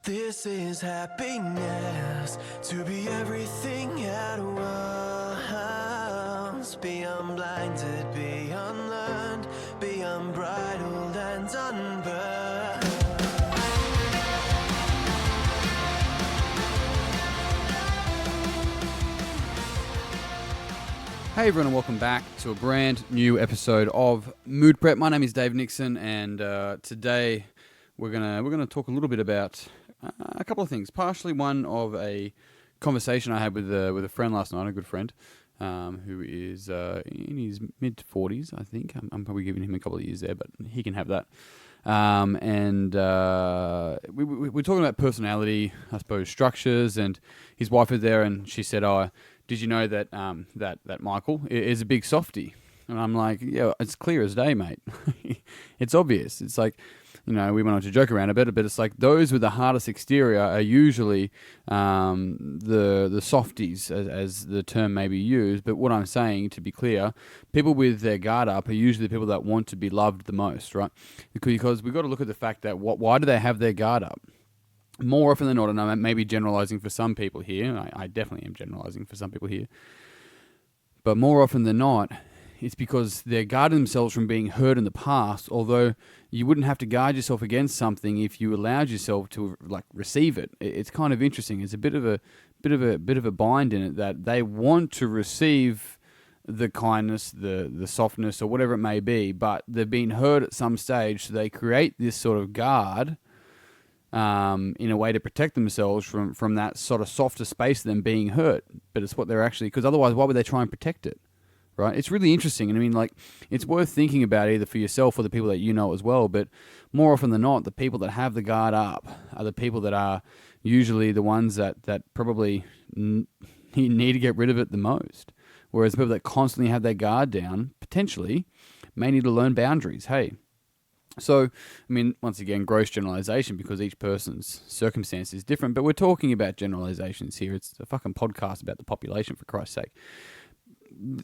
This is happiness, to be everything at once. Be unblinded, be unlearned, be unbridled and unburned. Hey everyone, and welcome back to a brand new episode of Mood Prep. My name is Dave Nixon, and today we're gonna talk a little bit about a couple of things. Partially one of a conversation I had with a friend last night, a good friend, who is in his mid-40s, I think. I'm probably giving him a couple of years there, but he can have that. We're talking about personality, I suppose, structures, and his wife was there, and she said, "Oh, did you know that that Michael is a big softie?" And I'm like, "Yeah, it's clear as day, mate. It's obvious." It's like, we went on to joke around a bit, but it's like those with the hardest exterior are usually the softies, as the term may be used. But what I'm saying, to be clear, people with their guard up are usually the people that want to be loved the most, right? Because we've got to look at the fact that why do they have their guard up? More often than not, and I may be generalizing for some people here, I definitely am generalizing for some people here, but more often than not, it's because they're guarding themselves from being hurt in the past, although you wouldn't have to guard yourself against something if you allowed yourself to receive it. It's kind of interesting. It's a bit of a bind in it that they want to receive the kindness, the softness, or whatever it may be, but they've been hurt at some stage, so they create this sort of guard in a way to protect themselves from that sort of softer space of them being hurt. But it's what they're actually, because otherwise, why would they try and protect it? Right? It's really interesting. And I mean, it's worth thinking about either for yourself or the people that you know as well. But more often than not, the people that have the guard up are the people that are usually the ones that probably need to get rid of it the most. Whereas the people that constantly have their guard down, potentially, may need to learn boundaries. Hey. So, I mean, once again, gross generalization, because each person's circumstance is different. But we're talking about generalizations here. It's a fucking podcast about the population, for Christ's sake.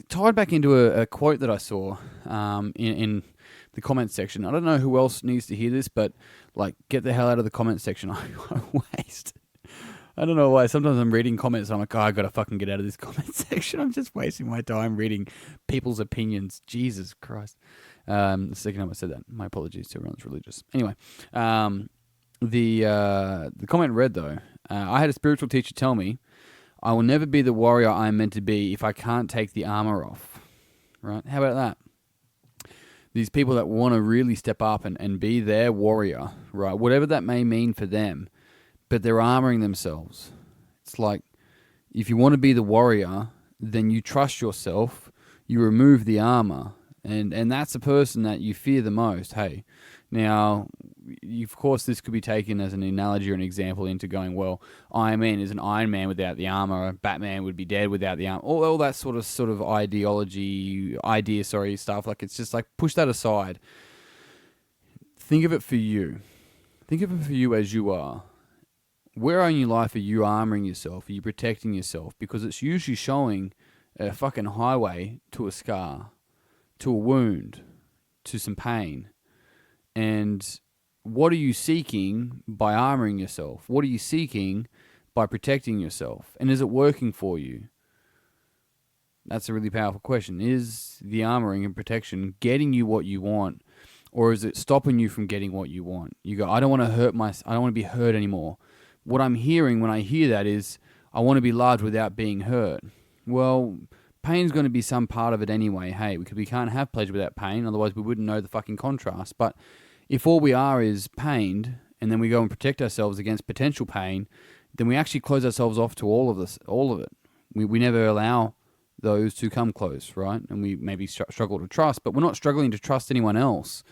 Tied back into a quote that I saw in the comments section. I don't know who else needs to hear this, but get the hell out of the comments section. I waste. I don't know why. Sometimes I'm reading comments and I'm like, I gotta fucking get out of this comment section. I'm just wasting my time reading people's opinions. Jesus Christ. The second time I said that, my apologies to everyone that's religious. Anyway, the comment read though, I had a spiritual teacher tell me, I will never be the warrior I am meant to be if I can't take the armor off. Right? How about that? These people that want to really step up and be their warrior, right? Whatever that may mean for them, but they're armoring themselves. It's like, if you want to be the warrior, then you trust yourself, you remove the armor, and that's the person that you fear the most. Hey, now, of course, this could be taken as an analogy or an example into going, well, Iron Man is an Iron Man without the armor. Batman would be dead without the armor. All that sort of stuff. It's just push that aside. Think of it for you. Think of it for you as you are. Where in your life are you armoring yourself? Are you protecting yourself? Because it's usually showing a fucking highway to a scar, to a wound, to some pain. And what are you seeking by armoring yourself? What are you seeking by protecting yourself? And is it working for you? That's a really powerful question. Is the armoring and protection getting you what you want, or is it stopping you from getting what you want? You go, I don't want to be hurt anymore. What I'm hearing when I hear that is, I want to be loved without being hurt. Well, pain's going to be some part of it anyway. Hey, we can't have pleasure without pain, otherwise we wouldn't know the fucking contrast. But if all we are is pained, and then we go and protect ourselves against potential pain, then we actually close ourselves off to all of it. We never allow those to come close, right? And we maybe struggle to trust, but we're not struggling to trust anyone else.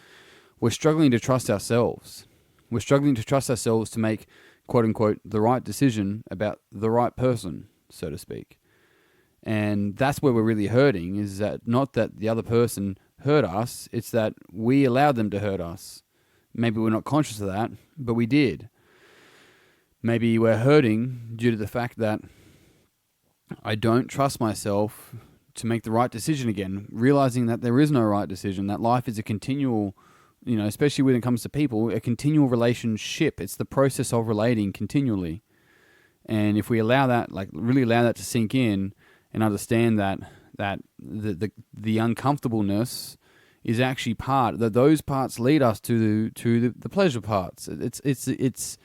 We're struggling to trust ourselves. We're struggling to trust ourselves to make, quote unquote, the right decision about the right person, so to speak. And that's where we're really hurting, is that not that the other person hurt us, it's that we allowed them to hurt us. Maybe we're not conscious of that, but we did. Maybe we're hurting due to the fact that I don't trust myself to make the right decision again, realizing that there is no right decision, that life is a continual especially when it comes to people, a continual relationship. It's the process of relating continually. And if we allow that, really allow that to sink in and understand that the uncomfortableness is actually those parts lead us to the pleasure parts. It's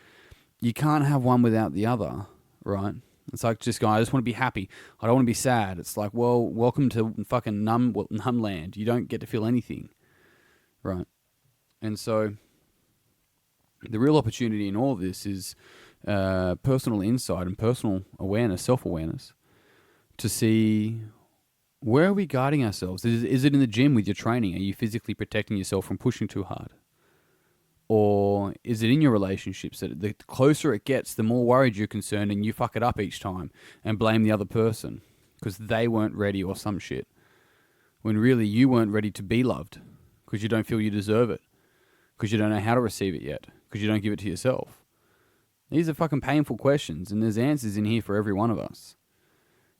you can't have one without the other, right? It's like just going, I just want to be happy. I don't want to be sad. It's like, well, welcome to fucking numb land. You don't get to feel anything, right? And so the real opportunity in all of this is personal insight and personal awareness, self-awareness, to see where are we guiding ourselves. Is it in the gym with your training? Are you physically protecting yourself from pushing too hard? Or is it in your relationships that the closer it gets, the more worried you're concerned and you fuck it up each time and blame the other person because they weren't ready or some shit, when really you weren't ready to be loved because you don't feel you deserve it, because you don't know how to receive it yet, because you don't give it to yourself? These are fucking painful questions, and there's answers in here for every one of us.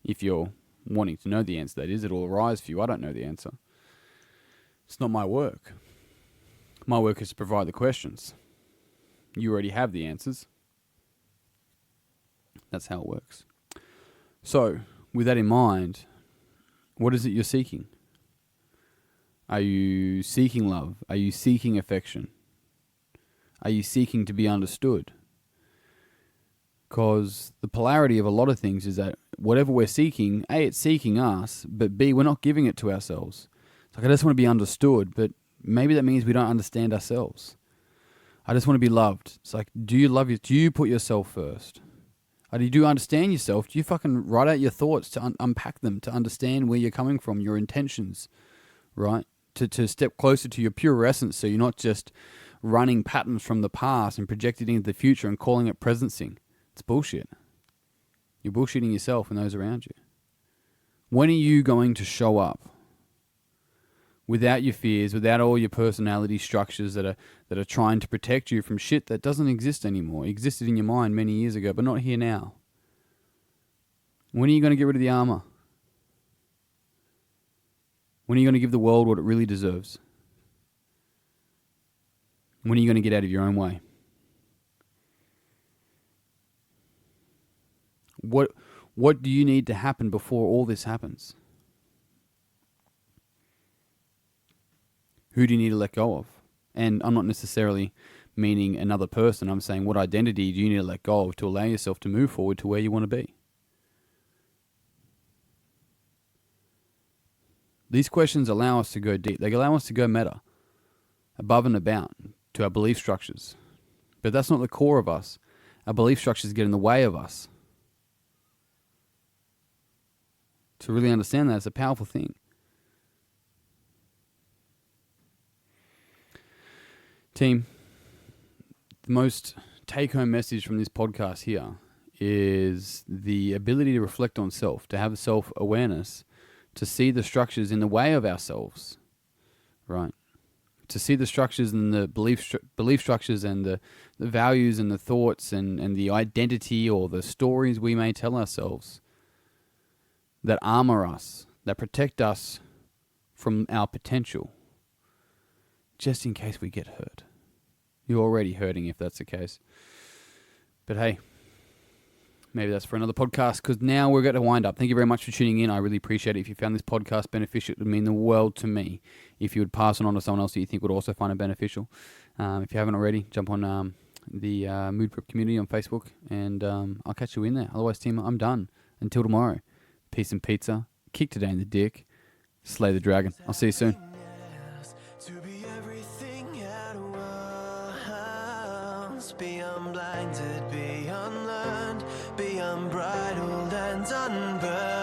If you're wanting to know the answer, that is, it'll arise for you. I don't know the answer. It's not my work. My work is to provide the questions. You already have the answers. That's how it works. So, with that in mind, what is it you're seeking? Are you seeking love? Are you seeking affection? Are you seeking to be understood? Because the polarity of a lot of things is that whatever we're seeking, A, it's seeking us, but B, we're not giving it to ourselves. It's like, I just want to be understood, but maybe that means we don't understand ourselves. I just want to be loved. It's like, do you put yourself first? Do you understand yourself? Do you fucking write out your thoughts to unpack them, to understand where you're coming from, your intentions, right? To step closer to your pure essence, so you're not just running patterns from the past and projecting into the future and calling it presencing. It's bullshit. You're bullshitting yourself and those around you. When are you going to show up without your fears, without all your personality structures that are trying to protect you from shit that doesn't exist anymore? It existed in your mind many years ago, but not here now. When are you going to get rid of the armor? When are you going to give the world what it really deserves? When are you going to get out of your own way? What do you need to happen before all this happens? Who do you need to let go of? And I'm not necessarily meaning another person. I'm saying, what identity do you need to let go of to allow yourself to move forward to where you want to be? These questions allow us to go deep. They allow us to go meta, above and about, to our belief structures. But that's not the core of us. Our belief structures get in the way of us. To really understand that, it's a powerful thing. Team, the most take-home message from this podcast here is the ability to reflect on self, to have self-awareness, to see the structures in the way of ourselves, right? To see the structures and the belief structures and the values and the thoughts and the identity or the stories we may tell ourselves that armor us, that protect us from our potential, just in case we get hurt. You're already hurting if that's the case. But hey, maybe that's for another podcast, because now we're going to wind up. Thank you very much for tuning in. I really appreciate it. If you found this podcast beneficial, it would mean the world to me if you would pass it on to someone else that you think would also find it beneficial. If you haven't already, jump on the Mood Prep community on Facebook, and I'll catch you in there. Otherwise, team, I'm done. Until tomorrow, peace and pizza. Kick today in the dick. Slay the dragon. I'll see you soon. To be everything at once, be unblinded, be unlearned, be unbridled and unburned.